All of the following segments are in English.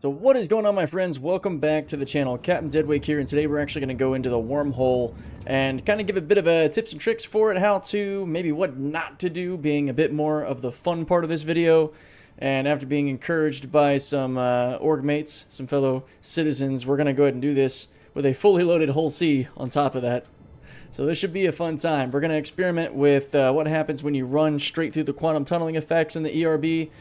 So what is going on, my friends? Welcome back to the channel. Captain Deadwake here, and today we're actually going to go into the wormhole and kind of give a bit of a tips and tricks for it, how to, maybe what not to do, being a bit more of the fun part of this video. And after being encouraged by some org mates, some fellow citizens, we're going to go ahead and do this with a fully loaded Hull C on top of that. So this should be a fun time. We're going to experiment with what happens when you run straight through the quantum tunneling effects in the ERB.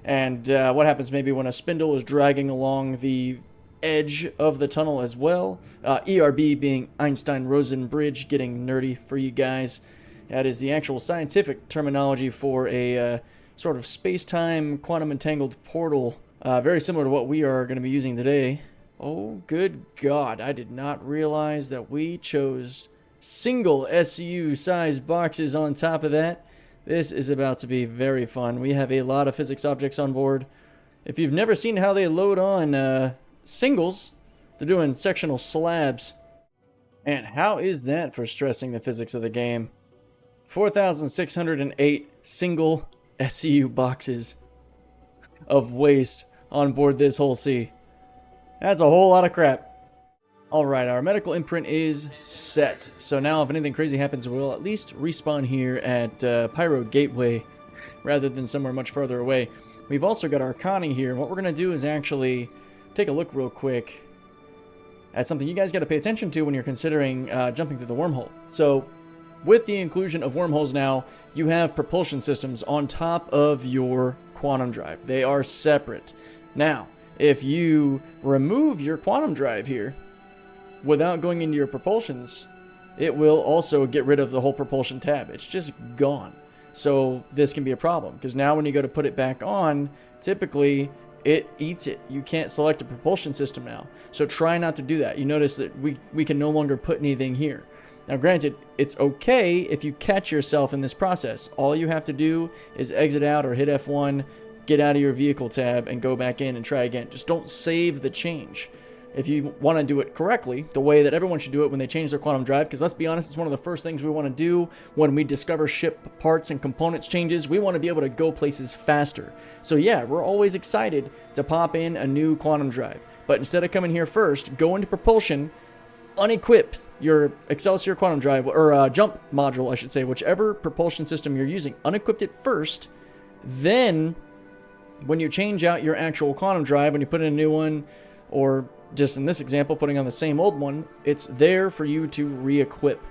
And what happens maybe when a spindle is dragging along the edge of the tunnel as well. ERB being Einstein-Rosen bridge, getting nerdy for you guys. That is the actual scientific terminology for a sort of space-time quantum entangled portal. Very similar to what we are going to be using today. Oh, good God. I did not realize that we chose single SCU size boxes on top of that. This is about to be very fun. We have a lot of physics objects on board. If you've never seen how they load on singles, they're doing sectional slabs. And how is that for stressing the physics of the game? 4,608 single SCU boxes of waste on board this Hull C. That's a whole lot of crap. Alright, our medical imprint is set. So now if anything crazy happens, we'll at least respawn here at Pyro Gateway rather than somewhere much further away. We've also got our Connie here. What we're going to do is actually take a look real quick at something you guys got to pay attention to when you're considering jumping through the wormhole. So with the inclusion of wormholes now, you have propulsion systems on top of your quantum drive. They are separate. Now, if you remove your quantum drive here, without going into your propulsions, it will also get rid of the whole propulsion tab. It's just gone. So this can be a problem, because now when you go to put it back on, typically it eats it. You can't select a propulsion system now. So try not to do that. You notice that we can no longer put anything here. Now granted, it's okay if you catch yourself in this process. All you have to do is exit out or hit F1, get out of your vehicle tab, and go back in and try again. Just don't save the change. If you want to do it correctly, the way that everyone should do it when they change their quantum drive, because let's be honest, it's one of the first things we want to do when we discover ship parts and components changes. We want to be able to go places faster. So yeah, we're always excited to pop in a new quantum drive. But instead of coming here first, go into propulsion, unequip your Excelsior quantum drive, or jump module, I should say, whichever propulsion system you're using. Unequip it first, then when you change out your actual quantum drive, when you put in a new one, or just in this example, putting on the same old one, it's there for you to re-equip.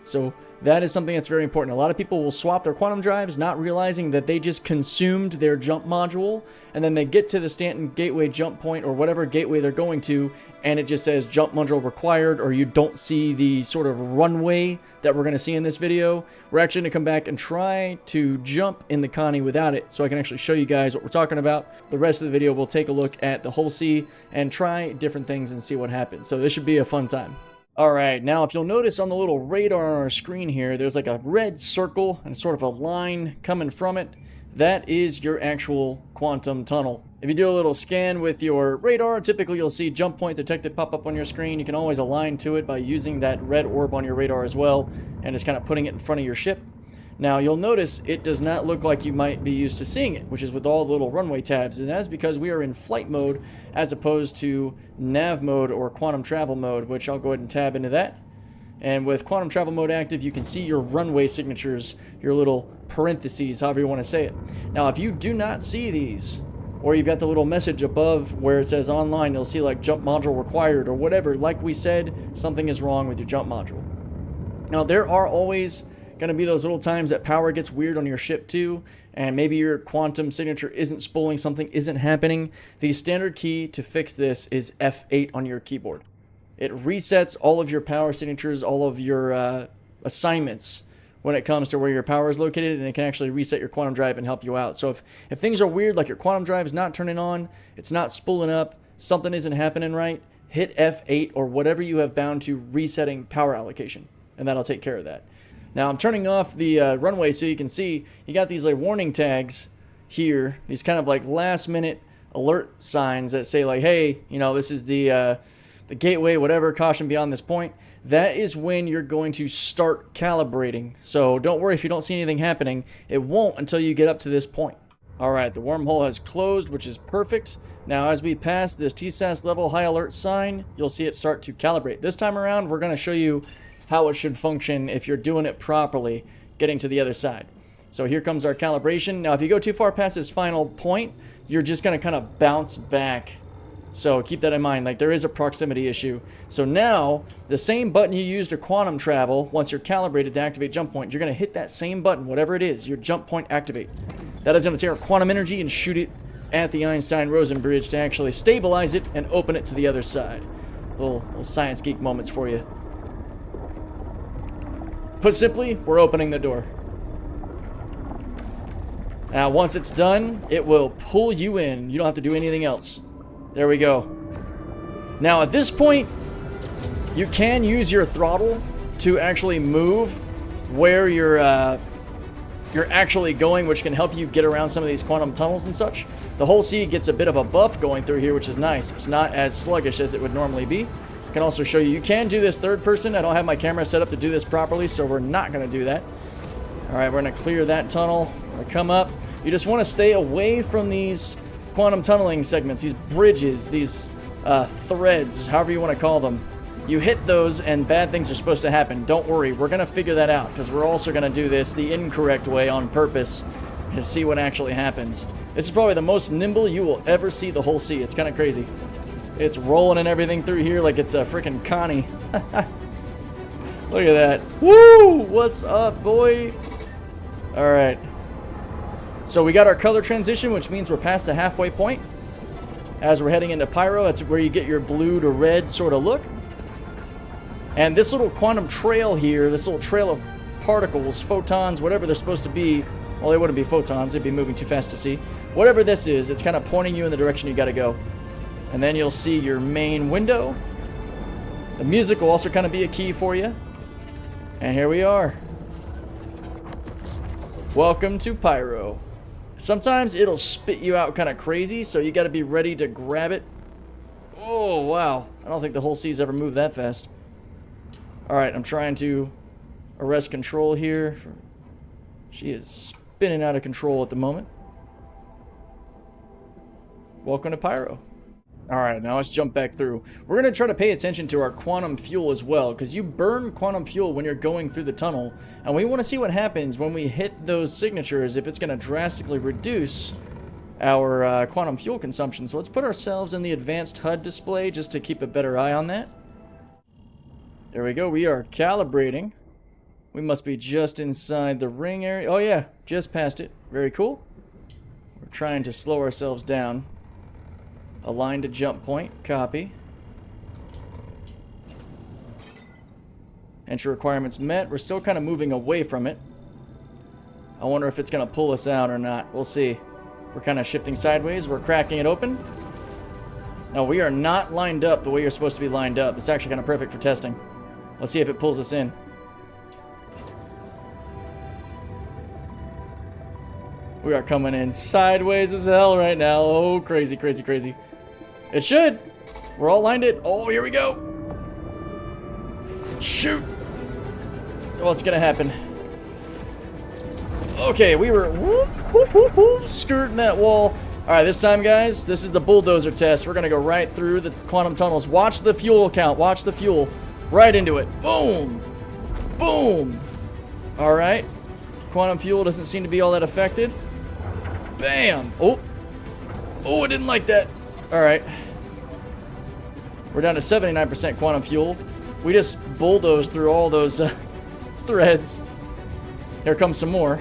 So that is something that's very important. A lot of people will swap their quantum drives, not realizing that they just consumed their jump module, and then they get to the Stanton Gateway jump point, or whatever gateway they're going to, and it just says jump module required, or you don't see the sort of runway that we're going to see in this video. We're actually going to come back and try to jump in the Connie without it, so I can actually show you guys what we're talking about. The rest of the video, we'll take a look at the Hull C and try different things and see what happens. So this should be a fun time. Alright, now if you'll notice on the little radar on our screen here, there's like a red circle and sort of a line coming from it. That is your actual quantum tunnel. If you do a little scan with your radar, typically you'll see jump point detected pop up on your screen. You can always align to it by using that red orb on your radar as well, and just kind of putting it in front of your ship. Now you'll notice it does not look like you might be used to seeing it, which is with all the little runway tabs, and that's because we are in flight mode as opposed to nav mode or quantum travel mode, which I'll go ahead and tab into that. And with quantum travel mode active, you can see your runway signatures, your little parentheses, however you want to say it. Now if you do not see these, or you've got the little message above where it says online, you'll see like jump module required or whatever, like we said, something is wrong with your jump module. Now there are always going to be those little times that power gets weird on your ship too, and maybe your quantum signature isn't spooling, something isn't happening. The standard key to fix this is F8 on your keyboard. It resets all of your power signatures, all of your assignments when it comes to where your power is located, and it can actually reset your quantum drive and help you out. So if things are weird, like your quantum drive is not turning on, it's not spooling up, something isn't happening right, hit F8 or whatever you have bound to resetting power allocation, and that'll take care of that. Now I'm turning off the runway so you can see you got these like warning tags here, these kind of like last minute alert signs that say like, hey, you know, this is the gateway, whatever, caution beyond this point. That is when you're going to start calibrating. So don't worry if you don't see anything happening. It won't until you get up to this point. Alright, the wormhole has closed, which is perfect. Now, as we pass this TSAS level high alert sign, you'll see it start to calibrate. This time around, we're going to show you how it should function if you're doing it properly, getting to the other side. So here comes our calibration. Now, if you go too far past this final point, you're just going to kind of bounce back. So keep that in mind, like there is a proximity issue. So now, the same button you used to quantum travel, once you're calibrated to activate jump point, you're going to hit that same button, whatever it is, your jump point activate. That is going to take our quantum energy and shoot it at the Einstein-Rosen bridge to actually stabilize it and open it to the other side. Little science geek moments for you. Put simply, we're opening the door. Now, once it's done, it will pull you in. You don't have to do anything else. There we go. Now, at this point, you can use your throttle to actually move where you're actually going, which can help you get around some of these quantum tunnels and such. The whole C gets a bit of a buff going through here, which is nice. It's not as sluggish as it would normally be. I can also show you, you can do this third person. I don't have my camera set up to do this properly, so we're not going to do that. All right, we're going to clear that tunnel. We're going to come up. You just want to stay away from these quantum tunneling segments, these bridges, these threads, however you want to call them. You hit those and bad things are supposed to happen. Don't worry, we're going to figure that out because we're also going to do this the incorrect way on purpose to see what actually happens. This is probably the most nimble you will ever see the whole sea. It's kind of crazy. It's rolling and everything through here like it's a freaking Connie. Look at that. Woo! What's up, boy? All right. So we got our color transition, which means we're past the halfway point. As we're heading into Pyro, that's where you get your blue to red sort of look. And this little quantum trail here, this little trail of particles, photons, whatever they're supposed to be, well, they wouldn't be photons, they'd be moving too fast to see. Whatever this is, it's kind of pointing you in the direction you got to go. And then you'll see your main window. The music will also kind of be a key for you. And here we are. Welcome to Pyro. Sometimes it'll spit you out kind of crazy, so you got to be ready to grab it. Oh, wow. I don't think the whole C's ever moved that fast. Alright, I'm trying to arrest control here. She is spinning out of control at the moment. Welcome to Pyro. Alright, now let's jump back through. We're going to try to pay attention to our quantum fuel as well, because you burn quantum fuel when you're going through the tunnel, and we want to see what happens when we hit those signatures, if it's going to drastically reduce our quantum fuel consumption. So let's put ourselves in the advanced HUD display just to keep a better eye on that. There we go, we are calibrating. We must be just inside the ring area. Oh yeah, just past it. Very cool. We're trying to slow ourselves down. Align to jump point. Copy. Entry requirements met. We're still kind of moving away from it. I wonder if it's going to pull us out or not. We'll see. We're kind of shifting sideways. We're cracking it open. No, we are not lined up the way you're supposed to be lined up. It's actually kind of perfect for testing. Let's see if it pulls us in. We are coming in sideways as hell right now. Oh, crazy, crazy, crazy. It should. We're all lined it. Oh, here we go. Shoot. What's gonna happen? Okay, we were skirting that wall. All right, this time, guys, this is the bulldozer test. We're gonna go right through the quantum tunnels. Watch the fuel count. Watch the fuel. Right into it. Boom. Boom. All right. Quantum fuel doesn't seem to be all that affected. Bam. Oh. Oh, I didn't like that. All right. We're down to 79% quantum fuel. We just bulldozed through all those threads. Here comes some more.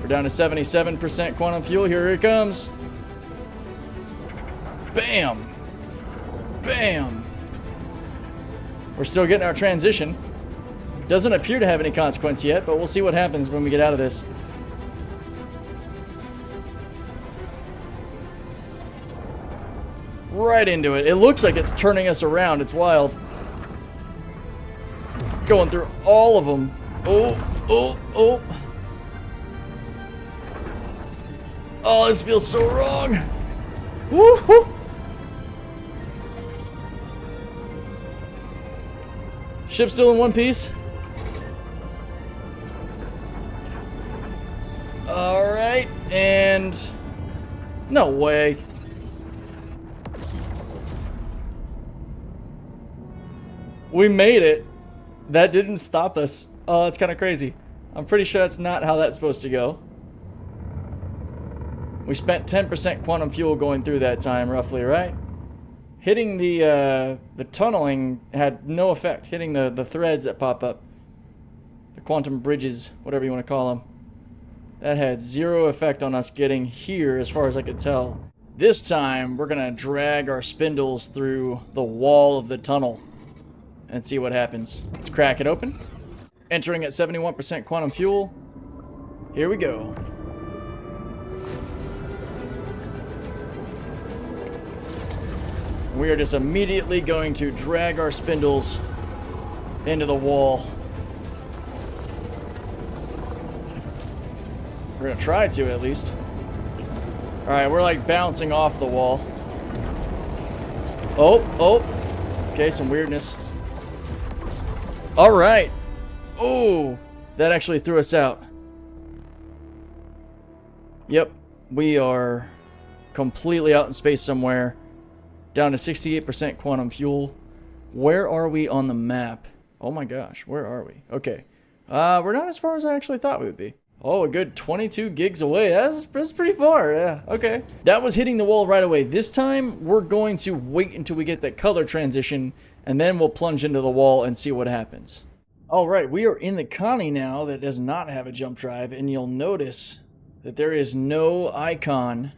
We're down to 77% quantum fuel. Here it comes. Bam. Bam. We're still getting our transition. Doesn't appear to have any consequence yet, but we'll see what happens when we get out of this. Right into it. It looks like it's turning us around. It's wild. Going through all of them. Oh, oh, oh. Oh, this feels so wrong. Woo-hoo. Ship's still in one piece. Alright, and... No way. We made it. That didn't stop us. Oh, that's kind of crazy. I'm pretty sure that's not how that's supposed to go. We spent 10% quantum fuel going through that time, roughly, right? Hitting the tunneling had no effect. Hitting the threads that pop up. The quantum bridges, whatever you want to call them. That had zero effect on us getting here, as far as I could tell. This time, we're going to drag our spindles through the wall of the tunnel and see what happens. Let's crack it open. Entering at 71% quantum fuel. Here we go. We are just immediately going to drag our spindles into the wall. We're gonna try to, at least. Alright, we're like bouncing off the wall. Oh. Okay, some weirdness. Alright. Oh, that actually threw us out. Yep, we are completely out in space somewhere. Down to 68% quantum fuel. Where are we on the map? Oh my gosh, where are we? Okay. We're not as far as I actually thought we would be. Oh, a good 22 gigs away. That's pretty far. Yeah, okay. That was hitting the wall right away. This time, we're going to wait until we get that color transition, and then we'll plunge into the wall and see what happens. All right, we are in the Connie now that does not have a jump drive, and you'll notice that there is no icon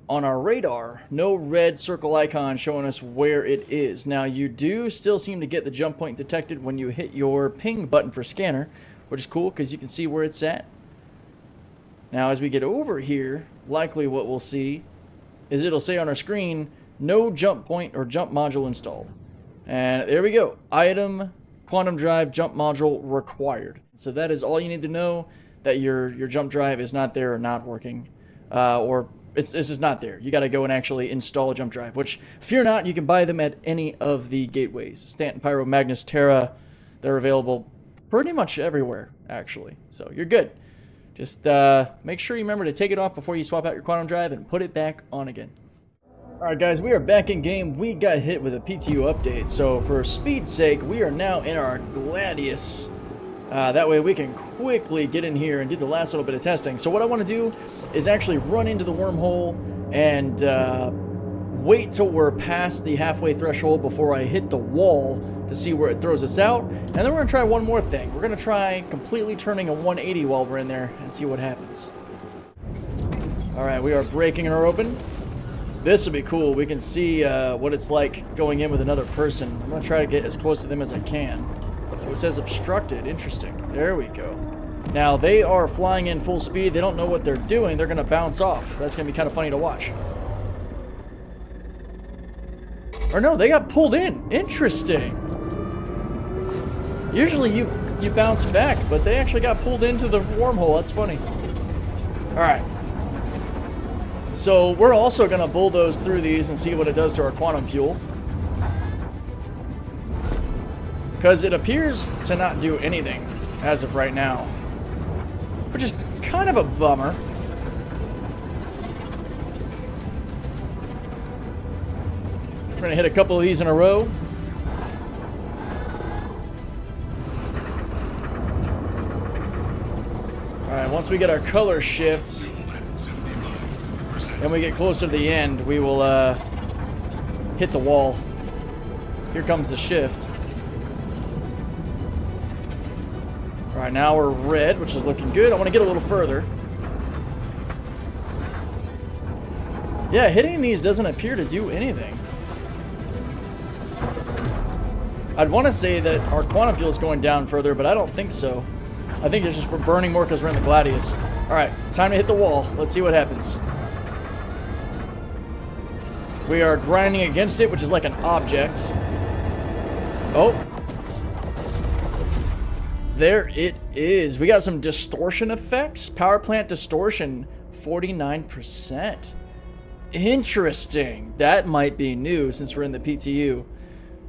on our radar. No red circle icon showing us where it is. Now, you do still seem to get the jump point detected when you hit your ping button for scanner, which is cool because you can see where it's at. Now, as we get over here, likely what we'll see is it'll say on our screen, no jump point or jump module installed. And there we go. Item, quantum drive, jump module required. So that is all you need to know, that your jump drive is not there or not working. Or it's just not there. You got to go and actually install a jump drive, which, fear not, you can buy them at any of the gateways. Stanton, Pyro, Magnus, Terra, they're available pretty much everywhere, actually. So you're good. Just make sure you remember to take it off before you swap out your quantum drive and put it back on again. Alright guys, we are back in game. We got hit with a PTU update, so for speed's sake, we are now in our Gladius. That way we can quickly get in here and do the last little bit of testing. So what I want to do is actually run into the wormhole and wait till we're past the halfway threshold before I hit the wall to see where it throws us out. And then we're going to try one more thing. We're going to try completely turning a 180 while we're in there and see what happens. Alright, we are breaking her open. This will be cool. We can see what it's like going in with another person. I'm going to try to get as close to them as I can. Oh, it says obstructed. Interesting. There we go. Now, they are flying in full speed. They don't know what they're doing. They're going to bounce off. That's going to be kind of funny to watch. Or no, they got pulled in. Interesting. Usually you bounce back, but they actually got pulled into the wormhole. That's funny. Alright. So we're also going to bulldoze through these and see what it does to our quantum fuel. Because it appears to not do anything as of right now. Which is kind of a bummer. We're going to hit a couple of these in a row. Alright, once we get our color shift and we get closer to the end, we will hit the wall. Here comes the shift. Alright, now we're red, which is looking good. I want to get a little further. Yeah, hitting these doesn't appear to do anything. I'd want to say that our quantum fuel is going down further, but I don't think so. I think it's just we're burning more because we're in the Gladius. Alright, time to hit the wall. Let's see what happens. We are grinding against it, which is like an object. Oh. There it is. We got some distortion effects. Power plant distortion, 49%. Interesting. That might be new since we're in the PTU.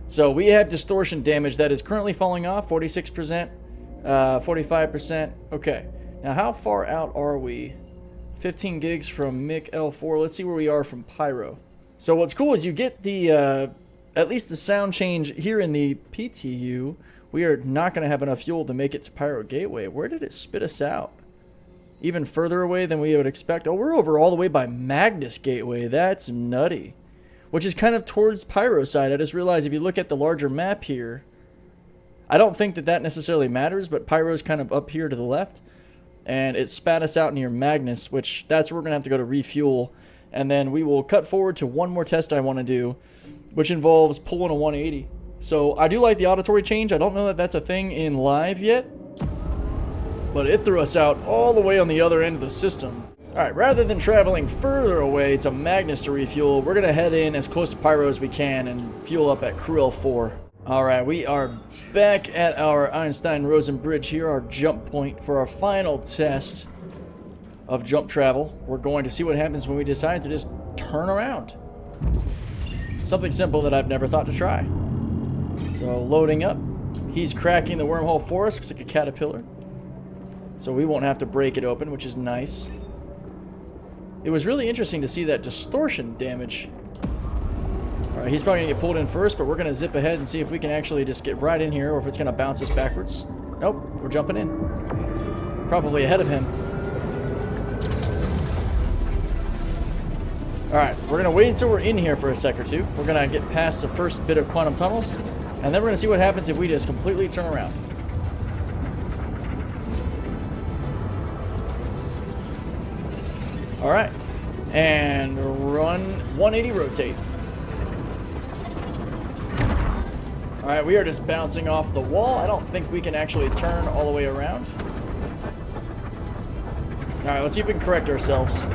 So we have distortion damage that is currently falling off, 46%, 45%. Okay. Now, how far out are we? 15 gigs from MIC L4. Let's see where we are from Pyro. So what's cool is you get the, at least the sound change here in the PTU. We are not going to have enough fuel to make it to Pyro Gateway. Where did it spit us out? Even further away than we would expect. Oh, we're over all the way by Magnus Gateway. That's nutty. Which is kind of towards Pyro side. I just realized if you look at the larger map here, I don't think that that necessarily matters, but Pyro's kind of up here to the left. And it spat us out near Magnus, which that's where we're going to have to go to refuel. And then we will cut forward to one more test I want to do, which involves pulling a 180. So I do like the auditory change. I don't know that that's a thing in live yet, but it threw us out all the way on the other end of the system. Alright, rather than traveling further away to Magnus to refuel, we're going to head in as close to Pyro as we can and fuel up at Crew L4. Alright, we are back at our Einstein-Rosen bridge here, our jump point for our final test of jump travel. We're going to see what happens when we decide to just turn around. Something simple that I've never thought to try. So, loading up. He's cracking the wormhole for us. Looks like a caterpillar. So we won't have to break it open, which is nice. It was really interesting to see that distortion damage. Alright, he's probably going to get pulled in first, but we're going to zip ahead and see if we can actually just get right in here, or if it's going to bounce us backwards. Nope, we're jumping in. Probably ahead of him. Alright, we're going to wait until we're in here for a sec or two. We're going to get past the first bit of quantum tunnels, and then we're going to see what happens if we just completely turn around. Alright, and run 180 rotate. Alright, we are just bouncing off the wall. I don't think we can actually turn all the way around. Alright, let's see if we can correct ourselves.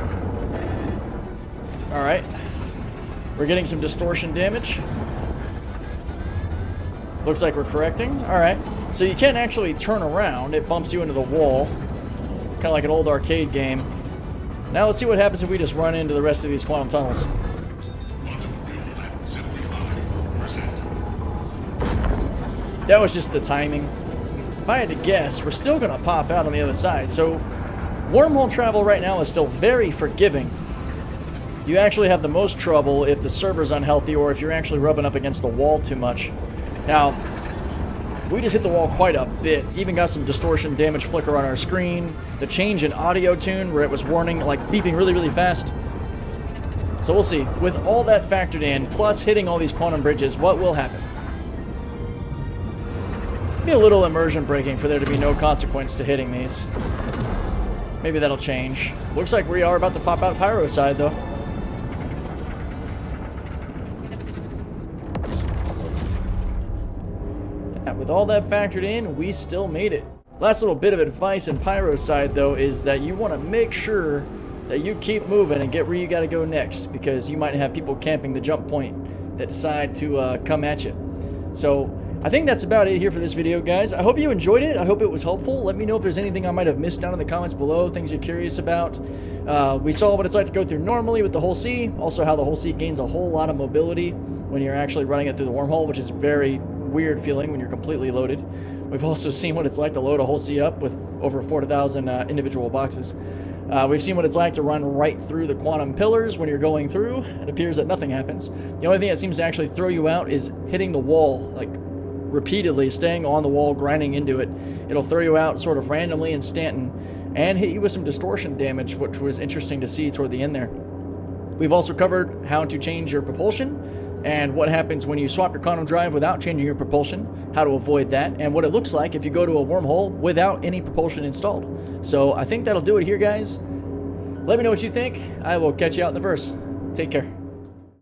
Alright, we're getting some distortion damage. Looks like we're correcting. Alright, so you can't actually turn around. It bumps you into the wall. Kind of like an old arcade game. Now let's see what happens if we just run into the rest of these quantum tunnels. That was just the timing. If I had to guess, we're still going to pop out on the other side. So wormhole travel right now is still very forgiving. You actually have the most trouble if the server's unhealthy or if you're actually rubbing up against the wall too much. Now, we just hit the wall quite a bit. Even got some distortion damage flicker on our screen. The change in audio tune where it was warning, like beeping really, really fast. So we'll see. With all that factored in, plus hitting all these quantum bridges, what will happen? Be a little immersion breaking for there to be no consequence to hitting these. Maybe that'll change. Looks like we are about to pop out Pyro side, though. With all that factored in, we still made it. Last little bit of advice in Pyro's side, though, is that you want to make sure that you keep moving and get where you got to go next, because you might have people camping the jump point that decide to come at you. So I think that's about it here for this video, guys. I hope you enjoyed it. I hope it was helpful. Let me know if there's anything I might have missed down in the comments below, things you're curious about. We saw what it's like to go through normally with the whole C, also how the whole C gains a whole lot of mobility when you're actually running it through the wormhole, which is very weird feeling when you're completely loaded. We've also seen what it's like to load a whole C up with over 4,000 individual boxes. We've seen what it's like to run right through the quantum pillars when you're going through. It appears that nothing happens. The only thing that seems to actually throw you out is hitting the wall, like repeatedly, staying on the wall, grinding into it. It'll throw you out sort of randomly in Stanton and hit you with some distortion damage, which was interesting to see toward the end there. We've also covered how to change your propulsion and what happens when you swap your quantum drive without changing your propulsion, how to avoid that, and what it looks like if you go to a wormhole without any propulsion installed. So I think that'll do it here, guys. Let me know what you think. I will catch you out in the verse. Take care.